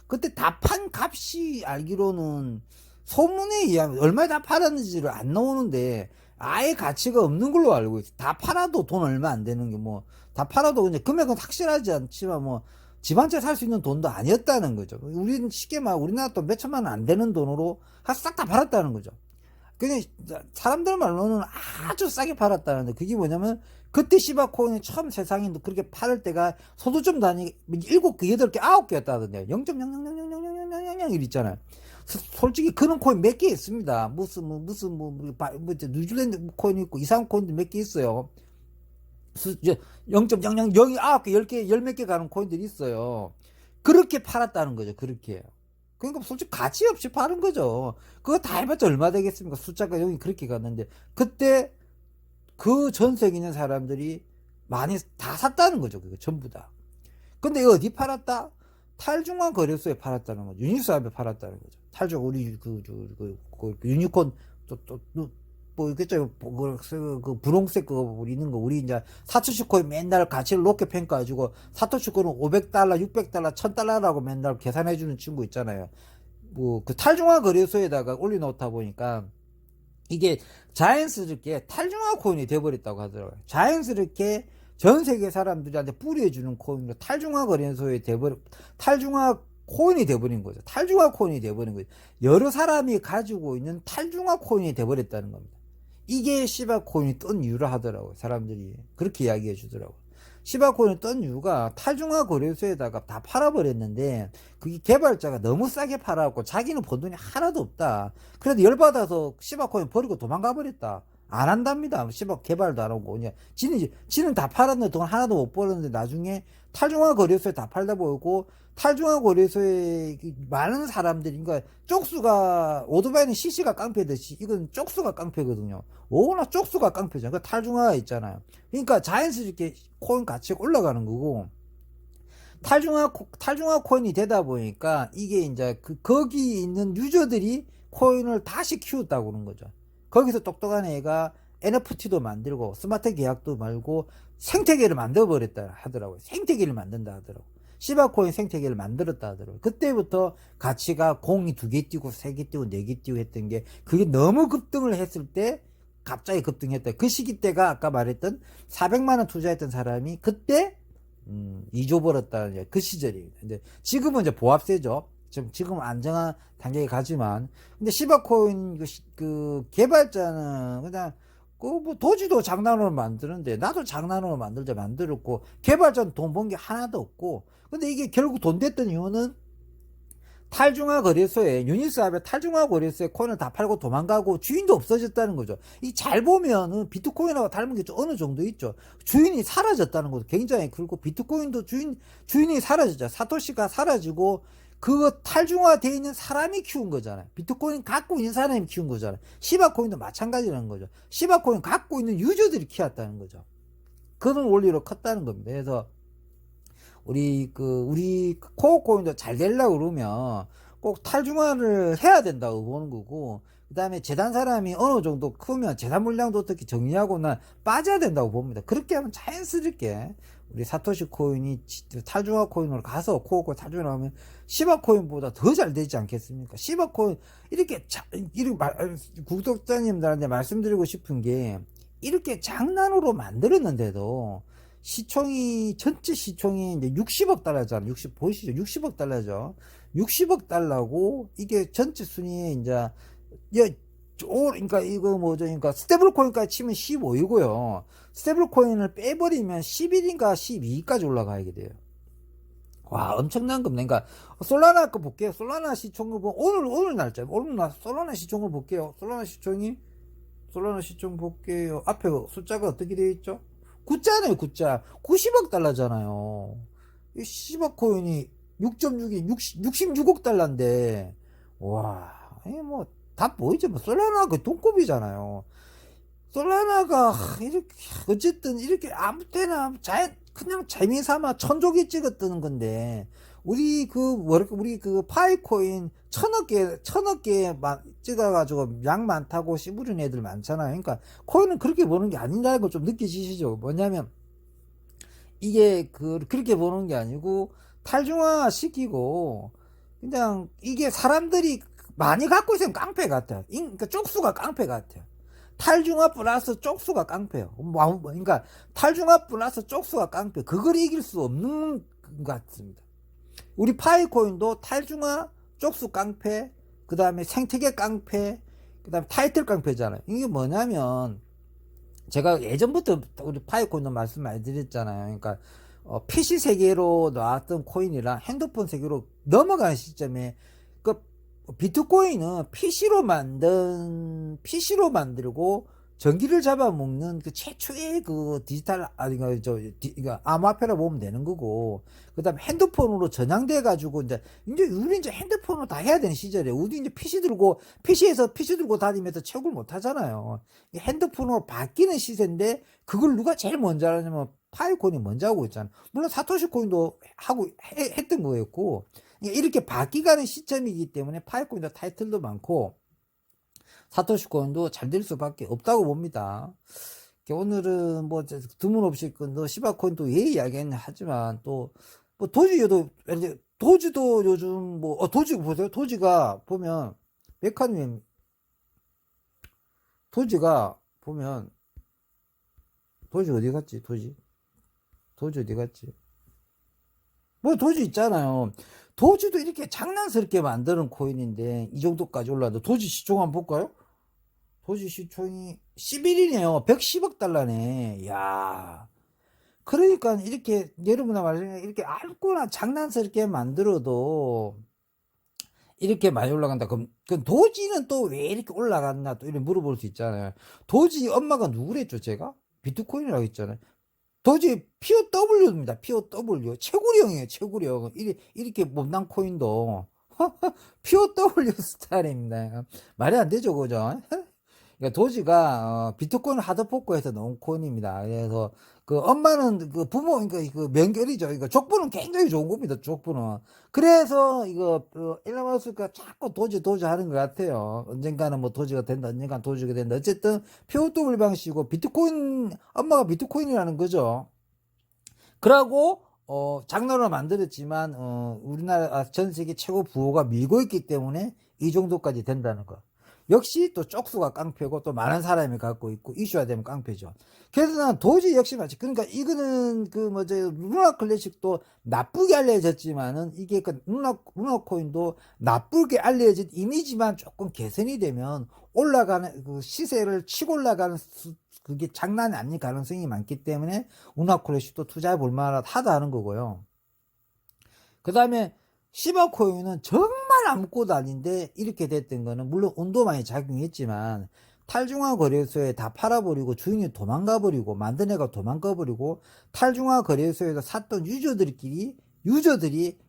그때 다 판 값이 알기로는 소문에 의하면 얼마에 다 팔았는지를 안 나오는데, 아예 가치가 없는 걸로 알고 있어요. 다 팔아도 돈 얼마 안 되는 게 다 팔아도 그냥 금액은 확실하지 않지만 집 한 채 살 수 있는 돈도 아니었다는 거죠. 우리는 쉽게 우리나라 돈 몇 천만 원 안 되는 돈으로 싹 다 팔았다는 거죠. 그냥 사람들 말로는 아주 싸게 팔았다는데, 그게 뭐냐면, 그때 시바코인이 처음 세상에 그렇게 팔을 때가 소두점 단위 7개, 8개, 9개였다던데요. 0.000000000 있잖아요. 솔직히 그런 코인 몇 개 있습니다. 뉴질랜드 코인 있고 이상 코인도 몇 개 있어요. 0.00009개, 10개, 10몇 개 가는 코인들이 있어요. 그렇게 팔았다는 거죠. 그렇게. 그러니까 솔직히 가치 없이 파는 거죠. 그거 다 해봤자 얼마 되겠습니까? 숫자가 여기 그렇게 갔는데, 그때 그 전세에 있는 사람들이 많이 다 샀다는 거죠. 그거 전부 다. 근데 이거 어디 팔았다? 탈중앙 거래소에 팔았다는 거죠. 유니스왑에 팔았다는 거죠. 탈중 우리 유니콘 뭐 있겠죠. 그 분홍색 그거 있는 거 우리 이제 사토시 코인 맨날 가치를 높게 평가해주고 사토시 코인은 500달러, 600달러, 1000달러라고 맨날 계산해주는 친구 있잖아요. 뭐 그 탈중앙 거래소에다가 올려놓다 보니까 이게 자연스럽게 탈중앙 코인이 돼버렸다고 하더라고요. 자연스럽게 전 세계 사람들한테 뿌려주는 코인으로 탈중앙 거래소에 탈중앙 코인이 돼버린 거죠. 탈중앙 코인이 돼버린 거죠. 여러 사람이 가지고 있는 탈중앙 코인이 돼버렸다는 겁니다. 이게 시바 코인이 뜬 이유라 하더라고요. 사람들이 그렇게 이야기해 주더라고요. 시바 코인이 뜬 이유가 탈중앙 거래소에다가 다 팔아버렸는데 그게 개발자가 너무 싸게 팔아갖고 자기는 번 돈이 하나도 없다. 그래도 열받아서 시바 코인 버리고 도망가 버렸다. 안 한답니다. 시바 개발도 안 하고 그냥 지는 다 팔았는데 돈 하나도 못 벌었는데 나중에 탈중앙 거래소에 다 팔다 보이고 탈중앙 거래소에 많은 사람들이 그러니까 쪽수가 오토바이는 CC가 깡패듯이 이건 쪽수가 깡패거든요. 워낙 쪽수가 깡패죠. 그 탈중앙가 있잖아요. 그러니까 자연스럽게 코인 가치가 올라가는 거고 탈중앙 코인이 되다 보니까 이게 이제 거기 있는 유저들이 코인을 다시 키웠다고 그러는 거죠. 거기서 똑똑한 애가 NFT도 만들고 스마트 계약도 말고 생태계를 만들어 버렸다 하더라고요. 생태계를 만든다 하더라고요. 시바코인 생태계를 만들었다 하더라고요. 그때부터 가치가 공이 2개 뛰고 3개 뛰고 4개 뛰고 했던 게 그게 너무 급등을 했을 때 갑자기 급등했다. 그 시기 때가 아까 말했던 400만원 투자했던 사람이 그때 잊어버렸다는 그 시절이에요. 이제 지금은 이제 보합세죠. 지금 안정한 단계에 가지만 근데 시바코인 그 개발자는 그냥 뭐 도지도 장난으로 만드는데 나도 장난으로 만들었고 개발자는 돈 번 게 하나도 없고 근데 이게 결국 돈 됐던 이유는 탈중앙 거래소에 유니스왑에 탈중앙 거래소에 코인을 다 팔고 도망가고 주인도 없어졌다는 거죠. 이 잘 보면은 비트코인하고 닮은 게 좀 어느 정도 있죠. 주인이 사라졌다는 것도 굉장히 그리고 비트코인도 주인이 사라졌죠. 사토시가 사라지고 그거 탈중화되어 있는 사람이 키운 거잖아요. 비트코인 갖고 있는 사람이 키운 거잖아요. 시바코인도 마찬가지라는 거죠. 시바코인 갖고 있는 유저들이 키웠다는 거죠. 그런 원리로 컸다는 겁니다. 그래서 우리 코어코인도 잘 되려고 그러면 꼭 탈중화를 해야 된다고 보는 거고 그 다음에 재단 사람이 어느 정도 크면 재단 물량도 어떻게 정리하고 난 빠져야 된다고 봅니다. 그렇게 하면 자연스럽게 우리 사토시 코인이 탈중화 코인으로 가서 코어코인 탈중화 하면 시바 코인보다 더 잘 되지 않겠습니까? 시바 코인 이렇게 구독자님들한테 말씀드리고 싶은 게 이렇게 장난으로 만들었는데도 전체 시총이 이제 60억 달러잖아요. 보이시죠? 60억 달러죠. 60억 달러고 이게 전체 순위에 이제 그러니까 이거 뭐죠? 그러니까 스테이블 코인까지 치면 15이고요. 스테이블 코인을 빼버리면 11인가 12까지 올라가게 돼요. 와, 엄청난 겁니다. 그러니까 솔라나 거 볼게요. 솔라나 시총을 오늘 날짜 솔라나 시총을 볼게요. 솔라나 시총 볼게요. 앞에 숫자가 어떻게 되어 있죠? 9자네요, 9자. 90억 달러잖아요. 이 시바코인이 6.6이 66억 달러인데, 와, 뭐, 다 보이죠? 뭐, 솔라나가 그 돈급이잖아요. 솔라나가, 이렇게, 어쨌든, 이렇게 아무 때나, 그냥 재미삼아 천조개 찍어 뜨는 건데, 우리 파이코인 1000억 개 찍어가지고 양 많다고 씨부린 애들 많잖아요. 그러니까 코인은 그렇게 보는 게 아니라는 걸 좀 느끼시죠? 뭐냐면 이게 그렇게 보는 게 아니고 탈중화 시키고 그냥 이게 사람들이 많이 갖고 있으면 깡패 같아요. 그러니까 쪽수가 깡패 같아요. 탈중화 플러스 쪽수가 깡패요. 그러니까 탈중화 플러스 쪽수가 깡패. 그걸 이길 수 없는 것 같습니다. 우리 파이코인도 탈중화 쪽수 깡패, 그 다음에 생태계 깡패, 그 다음에 타이틀 깡패잖아요. 이게 뭐냐면 제가 예전부터 우리 파이코인도 말씀 많이 드렸잖아요. 그러니까 PC 세계로 나왔던 코인이랑 핸드폰 세계로 넘어가는 시점에 그 비트코인은 PC로 만들고 전기를 잡아먹는 그 최초의 그 디지털 암호화폐라 보면 되는 거고 그 다음에 핸드폰으로 전향돼 가지고 이제 우리 이제 핸드폰으로 다 해야 되는 시절에 우리 이제 PC 들고 다니면서 채굴 못 하잖아요. 핸드폰으로 바뀌는 시세인데 그걸 누가 제일 먼저 하냐면 파이콘이 먼저 하고 있잖아. 물론 사토시 코인도 했던 거였고, 이렇게 바뀌가는 시점이기 때문에 파이콘도 타이틀도 많고, 사토시 코인도 잘 될 수밖에 없다고 봅니다. 오늘은 뭐 드문없이 그 시바 코인도 예 이야기는 하지만 또 뭐 도지도 요즘 뭐 도지 보세요. 도지가 보면 메카니즘 도지가 보면 도지 어디 갔지? 도지 어디 갔지? 뭐 도지 있잖아요. 도지도 이렇게 장난스럽게 만드는 코인인데 이 정도까지 올라왔는데 도지 시총 한번 볼까요? 도지 시총이 11이네요. 110억 달러네. 야. 그러니까 이렇게 여러분들 말씀에 이렇게 아무거나 장난스럽게 만들어도 이렇게 많이 올라간다. 그럼 도지는 또 왜 이렇게 올라갔나 또 이렇게 물어볼 수 있잖아요. 도지 엄마가 누구랬죠, 제가? 비트코인이라고 했잖아요. 도지 POW입니다. POW. 최구령이에요, 최구령. 이렇게 못난 코인도 POW 스타일입니다. 말이 안 되죠, 그죠? 그러니까 도지가 비트코인 하드포크에서 나온 코인입니다. 그래서 그 엄마는 그 부모 그러니까 그 명결이죠. 이거 족보는 굉장히 좋은 겁니다. 족보는. 그래서 이거 일론 머스크가 자꾸 도지 하는 것 같아요. 언젠가는 뭐 도지가 된다, 언젠가는 도지가 된다. 어쨌든 POW 방식이고 비트코인 엄마가 비트코인이라는 거죠. 그러고 장난으로 만들었지만 우리나라 전 세계 최고 부호가 밀고 있기 때문에 이 정도까지 된다는 거. 역시 또 쪽수가 깡패고 또 많은 사람이 갖고 있고 이슈화 되면 깡패죠. 그래서 난 도저히 역시 마치 그러니까 이거는 그 뭐죠 루나 클래식도 나쁘게 알려졌지만은 이게 그 루나 코인도 나쁘게 알려진 이미지만 조금 개선이 되면 올라가는 그 시세를 치고 올라가는 그게 장난이 아닐 가능성이 많기 때문에 루나 클래식도 투자해 볼 만하다는 거고요. 그 다음에 시바코인은 정말 아무것도 아닌데 이렇게 됐던 거는 물론 운도 많이 작용했지만 탈중앙 거래소에 다 팔아버리고 주인이 도망가버리고 만든 애가 도망가버리고 탈중앙 거래소에서 샀던 유저들이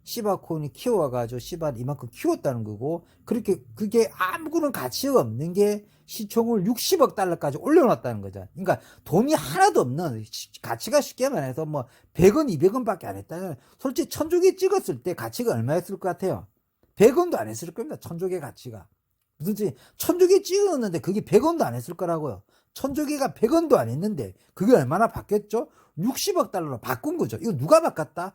시바코인이 키워가지고 시바를 이만큼 키웠다는 거고 그게 아무런 가치가 없는 게 시총을 60억 달러까지 올려놨다는 거죠. 그러니까 돈이 하나도 없는 가치가 쉽게 말해서 뭐 100원 200원 밖에 안 했다면 솔직히 천조개 찍었을 때 가치가 얼마였을 것 같아요? 100원도 안 했을 겁니다. 천조개 가치가. 무슨 천조개 찍었는데 그게 100원도 안 했을 거라고요. 천조개가 100원도 안 했는데 그게 얼마나 바뀌었죠? 60억 달러로 바꾼 거죠. 이거 누가 바꿨다?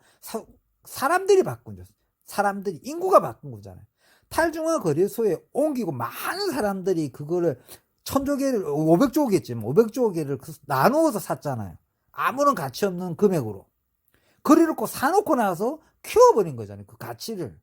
사람들이 바꾼 거죠. 사람들이 인구가 바꾼 거잖아요. 탈중앙 거래소에 옮기고 많은 사람들이 그거를 1000조개를 500조개쯤 500조개를 나누어서 샀잖아요. 아무런 가치 없는 금액으로. 그래놓고 사놓고 나서 키워버린 거잖아요. 그 가치를.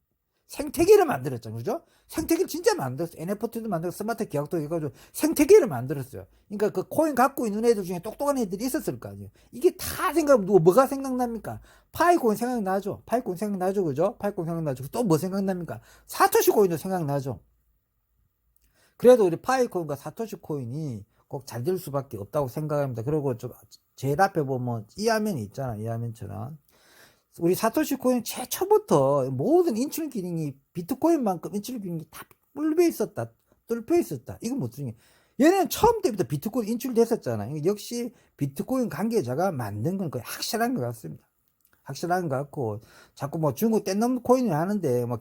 생태계를 만들었잖아요. 그죠? 생태계를 진짜 만들었어요. NFT도 만들고 스마트 계약도 해가지고 생태계를 만들었어요. 그러니까 그 코인 갖고 있는 애들 중에 똑똑한 애들이 있었을 거 아니에요. 이게 다 뭐가 생각납니까? 파이코인 생각나죠? 파이코인 생각나죠? 그죠? 파이코인 생각나죠? 또 뭐 생각납니까? 사토시 코인도 생각나죠? 그래도 우리 파이코인과 사토시 코인이 꼭 잘 될 수밖에 없다고 생각합니다. 그리고 좀 제일 앞에 보면 이 화면이 있잖아요. 이 화면처럼. 우리 사토시 코인 최초부터 모든 인출 기능이 비트코인만큼 인출 기능이 다 뚫려 있었다. 이건 못 중에. 얘는 처음 때부터 비트코인 인출됐었잖아요. 역시 비트코인 관계자가 만든 건 거의 확실한 것 같습니다. 확실한 것 같고, 자꾸 뭐 중국 뗏놈 코인을 하는데, 뭐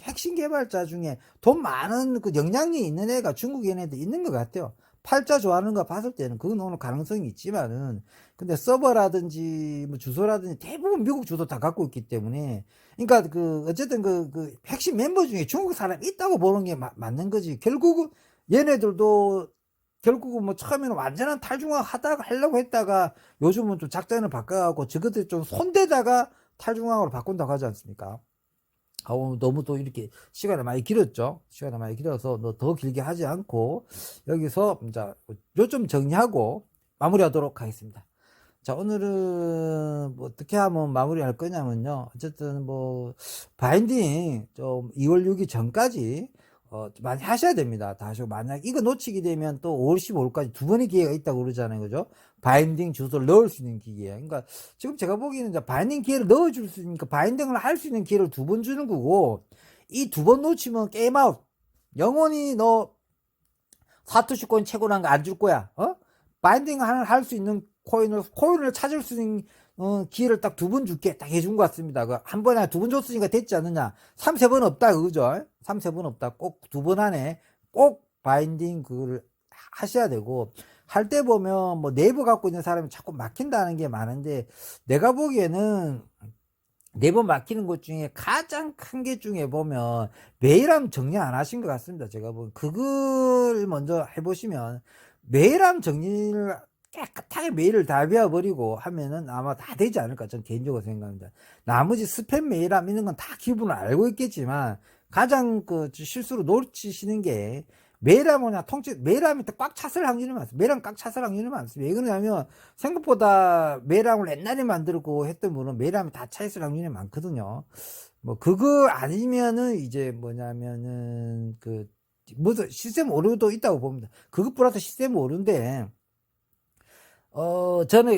핵심 개발자 중에 돈 많은 그 역량이 있는 애가 중국 얘네들 있는 것 같아요. 팔자 좋아하는 거 봤을 때는 그건 오늘 가능성이 있지만은 근데 서버라든지 뭐 주소라든지 대부분 미국 주소 다 갖고 있기 때문에 그러니까 그 어쨌든 그 핵심 멤버 중에 중국 사람 있다고 보는 게 맞는 거지. 결국은 얘네들도 결국은 뭐 처음에는 완전한 탈중앙 하려고 했다가 요즘은 좀 작전을 바꿔갖고 저것들 좀 손대다가 탈중앙으로 바꾼다고 하지 않습니까? 너무 또 이렇게 시간이 많이 길었죠. 시간이 많이 길어서 더 길게 하지 않고 여기서 이제 요점 정리하고 마무리하도록 하겠습니다. 자, 오늘은 뭐 어떻게 하면 마무리할 거냐면요. 어쨌든 뭐 바인딩 좀 2월 6일 전까지 많이 하셔야 됩니다. 다 하시고 만약 이거 놓치게 되면 또 5월 15일까지 두 번의 기회가 있다고 그러잖아요. 그죠? 바인딩 주소를 넣을 수 있는 기회예요. 그러니까 지금 제가 보기에는 이제 바인딩 기회를 넣어줄 수 있으니까 바인딩을 할 수 있는 기회를 2번 주는 거고 이 2번 놓치면 게임 아웃. 영원히 너 사토시 코인 채굴한 거 안 줄 거야. 바인딩 할 수 있는 코인을 찾을 수 있는 기회를 딱 2번 줄게 딱 해준 것 같습니다. 그 한 번에 2번 줬으니까 됐지 않느냐. 3, 3번 없다 그죠? 3, 3번 없다. 꼭 2번 안에 꼭 바인딩 그걸 하셔야 되고, 할 때 보면 뭐 네이버 갖고 있는 사람이 자꾸 막힌다는 게 많은데, 내가 보기에는 네이버 막히는 것 중에 가장 큰 게 중에 보면 메일함 정리 안 하신 것 같습니다. 제가 보면 그걸 먼저 해보시면, 메일함 정리를 깨끗하게 메일을 다 외워버리고 하면은 아마 다 되지 않을까 저는 개인적으로 생각합니다. 나머지 스팸 메일함 있는 건 다 기분을 알고 있겠지만, 가장 그 실수로 놓치시는 게 메일함 그냥 메일함이 꽉 찼을 확률이 많습니다. 메일함 꽉 찼을 확률이 많습니다. 왜 그러냐면 생각보다 메일함을 옛날에 만들고 했던 분은 메일함이 다 차 있을 확률이 많거든요. 뭐 그거 아니면은 이제 뭐냐면은 무슨 시스템 오류도 있다고 봅니다. 그것 플러스 시스템 오류인데,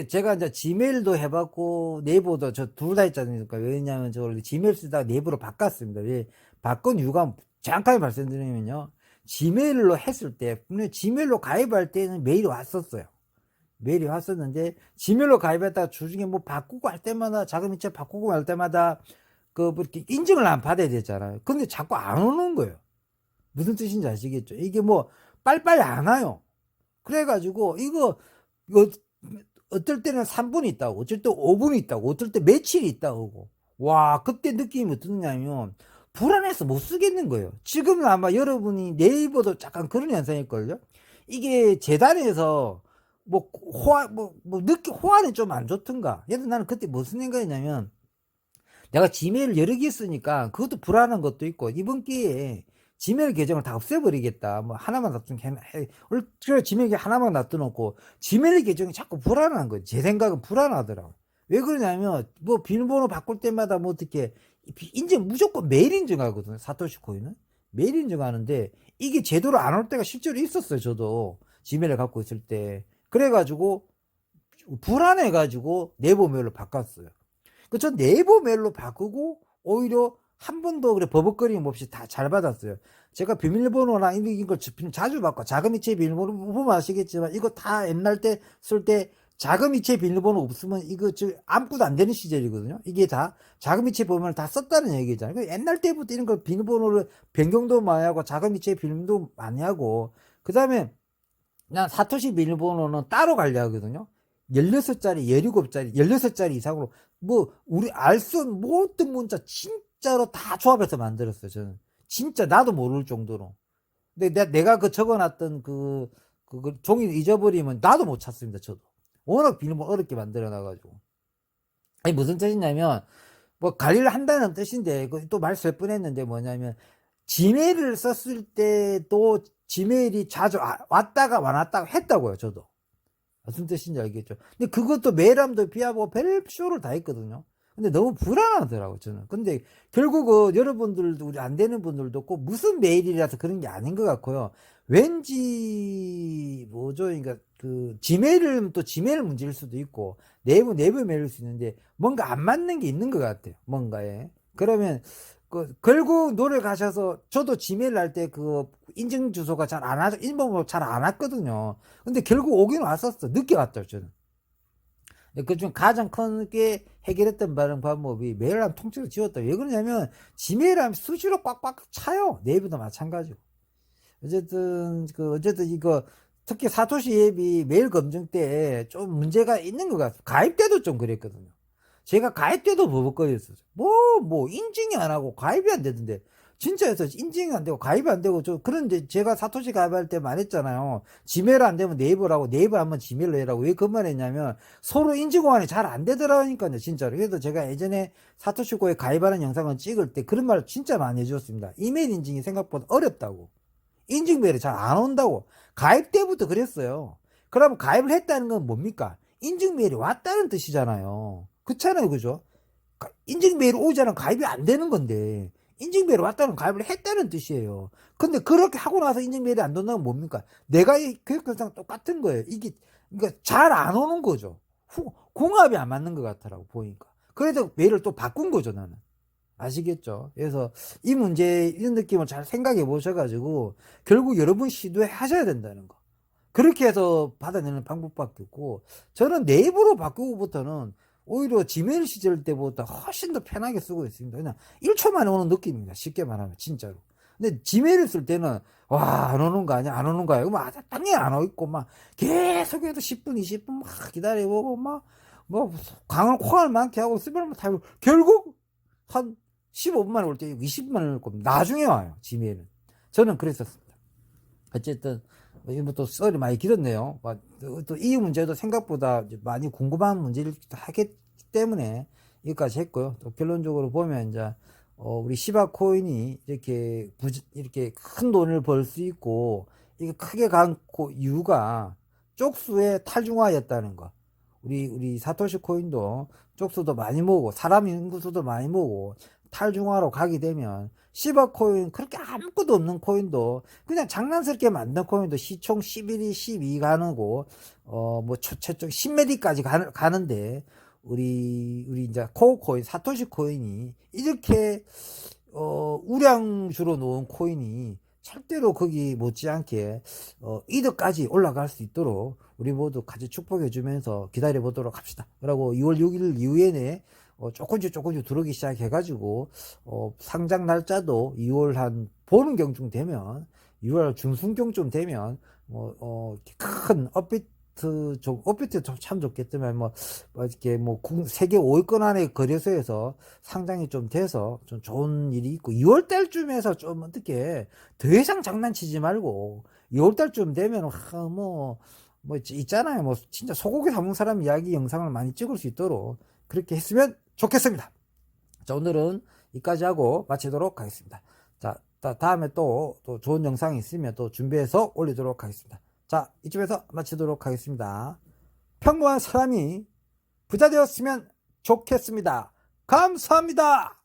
제가 이제 지메일도 해봤고 네이버도 저 둘 다 했잖아요. 왜냐면 저 원래 지메일 쓰다가 네이버로 바꿨습니다. 왜 바꾼 이유가 정확하게 말씀드리면요, 지메일로 했을 때 분명히 지메일로 가입할 때는 메일이 왔었어요. 메일이 왔었는데, 지메일로 가입했다가 주중에 뭐 바꾸고 할 때마다, 자금이체 바꾸고 할 때마다 뭐 이렇게 인증을 안 받아야 되잖아요. 근데 자꾸 안 오는 거예요. 무슨 뜻인지 아시겠죠? 이게 뭐 빨리빨리 안 와요. 그래가지고 이거 어떨 때는 3분이 있다고, 어쩔 때 5분이 있다고, 어떨 때 며칠이 있다고. 와, 그때 느낌이 어떠냐면 불안해서 못 쓰겠는 거예요. 지금은 아마 여러분이 네이버도 약간 그런 현상일걸요. 이게 재단에서 호환이 좀 안 좋던가. 예를 나는 그때 무슨 생각이냐면, 내가 지메일 여러 개 쓰니까 그것도 불안한 것도 있고, 이번 기회에 지메일 계정을 다 없애버리겠다. 뭐 하나만 그래, 지메일 하나만 놔둬놓고 지메일 계정이 자꾸 불안한 거예요. 제 생각은 불안하더라고. 왜 그러냐면 뭐 비밀번호 바꿀 때마다 뭐 어떻게 무조건 메일 인증하거든요. 사토시 코인은 메일 인증하는데, 이게 제대로 안 올 때가 실제로 있었어요. 저도 지메일을 갖고 있을 때. 그래가지고 불안해가지고 네이버 메일로 바꿨어요. 전 네이버 메일로 바꾸고 오히려 한 번도 그래 버벅거림 없이 다 잘 받았어요. 제가 비밀번호나 이런 걸 자주 바꿔. 자금이체 비밀번호 보면 아시겠지만, 이거 다 옛날 때 쓸 때 자금이체 비밀번호 없으면 이거 아무것도 안 되는 시절이거든요. 이게 다 자금이체 번호를 다 썼다는 얘기잖아요. 옛날 때부터 이런 걸 비밀번호를 변경도 많이 하고 자금이체 비밀도 많이 하고, 그 다음에 난 사토시 비밀번호는 따로 관리하거든요. 16자리, 17자리, 16자리 이상으로 뭐 우리 알 수 없는 모든 문자 진짜로 다 조합해서 만들었어요. 저는 진짜 나도 모를 정도로. 근데 내가 적어놨던 그 종이 잊어버리면 나도 못 찾습니다. 저도 워낙 비밀번호 어렵게 만들어놔가지고. 아니 무슨 뜻이냐면, 뭐 관리를 한다는 뜻인데, 또 말 설 뻔했는데, 뭐냐면 지메일을 썼을 때도 지메일이 자주 왔다가 왔다가 했다고요. 저도 무슨 뜻인지 알겠죠. 근데 그것도 메일함도 비하고 별쇼를 다 했거든요. 근데 너무 불안하더라고 저는. 근데 결국은 여러분들도, 우리 안 되는 분들도 꼭 무슨 메일이라서 그런 게 아닌 것 같고요. 왠지 뭐죠, 그러니까 지메일은 또 지메일 문제일 수도 있고 네이버 메일일 수 있는데, 뭔가 안 맞는 게 있는 것 같아요. 뭔가에. 그러면 결국 노력하셔서, 저도 지메일 할 때 인증 주소가 잘 안 하죠. 인번호 잘 안 왔거든요. 근데 결국 오긴 왔었어. 늦게 왔죠, 저는. 그중 가장 크게 해결했던 방법이 메일함 통째로 지웠다. 왜 그러냐면 지메일함 수시로 꽉꽉 차요. 네이버도 마찬가지고. 어쨌든 이거 특히 사토시 앱이 메일 검증 때 좀 문제가 있는 것 같아요. 가입 때도 좀 그랬거든요. 제가 가입 때도 버벅거렸어요. 인증이 안 하고 가입이 안 되던데. 진짜에서 인증이 안 되고 가입이 안 되고, 그런데 제가 사토시 가입할 때 말했잖아요. 지메일 안 되면 네이버라고, 네이버 하면 지메일로 해라고. 왜 그 말 했냐면, 서로 인증 호환이 잘 안 되더라니까요, 진짜로. 그래서 제가 예전에 사토시 코에 가입하는 영상을 찍을 때 그런 말을 진짜 많이 해주었습니다. 이메일 인증이 생각보다 어렵다고. 인증 메일이 잘 안 온다고. 가입 때부터 그랬어요. 그러면 가입을 했다는 건 뭡니까? 인증 메일이 왔다는 뜻이잖아요. 그렇잖아요, 그죠? 인증 메일이 오지 않으면 가입이 안 되는 건데, 인증 메일이 왔다는 가입을 했다는 뜻이에요. 근데 그렇게 하고 나서 인증 메일이 안 된다는 건 뭡니까? 내가 이 교육현상 똑같은 거예요. 이게 그러니까 잘 안 오는 거죠. 궁합이 안 맞는 것 같더라고 보니까. 그래서 메일을 또 바꾼 거죠, 나는. 아시겠죠? 그래서 이 문제, 이런 느낌을 잘 생각해 보셔가지고 결국 여러분 시도해 하셔야 된다는 거. 그렇게 해서 받아내는 방법밖에 없고, 저는 네이버로 바꾸고부터는 오히려 지메일 시절 때보다 훨씬 더 편하게 쓰고 있습니다. 그냥 1초 만에 오는 느낌입니다. 쉽게 말하면, 진짜로. 근데 지메일을 쓸 때는, 와, 안 오는 거 아니야? 안 오는 거야? 막, 당연히 안 오고, 막, 계속해서 10분, 20분 막 기다려보고, 막, 뭐, 콩을 많게 하고, 쓰면 다 결국, 한 15분 만에 올 때 20분 만에 올 겁니다. 나중에 와요, 지메일은. 저는 그랬었습니다. 어쨌든, 또 썰이 많이 길었네요. 또 이 문제도 생각보다 많이 궁금한 문제를 하기 때문에 여기까지 했고요. 또 결론적으로 보면 이제 우리 시바 코인이 이렇게 큰 돈을 벌 수 있고 이게 크게 간 이유가 쪽수의 탈중화였다는 거. 우리 사토시 코인도 쪽수도 많이 모으고 사람 인구수도 많이 모으고 탈중화로 가게 되면 시바 코인 그렇게 아무것도 없는 코인도 그냥 장난스럽게 만든 코인도 시총 11이 12 가는고 뭐 최종 10매디까지 가는데 우리 이제 코어 코인 사토시 코인이 이렇게 우량주로 놓은 코인이 절대로 거기 못지않게 이득까지 올라갈 수 있도록 우리 모두 같이 축복해 주면서 기다려 보도록 합시다. 그리고 2월 6일 이후에는 조금씩 들어오기 시작해가지고 상장 날짜도 2월 한 보는 경중 되면 2월 중순경쯤 되면 큰 업비트 참 좋겠지만 이렇게 세계 5위권 안에 거래소에서 상장이 좀 돼서 좀 좋은 일이 있고 2월 달쯤에서 좀 어떻게 더 이상 장난치지 말고 2월 달쯤 되면 있잖아요. 진짜 소고기 사먹는 사람 이야기 영상을 많이 찍을 수 있도록 그렇게 했으면 좋겠습니다. 자, 오늘은 여기까지 하고 마치도록 하겠습니다. 자, 다음에 또 좋은 영상이 있으면 또 준비해서 올리도록 하겠습니다. 자, 이쯤에서 마치도록 하겠습니다. 평범한 사람이 부자 되었으면 좋겠습니다. 감사합니다.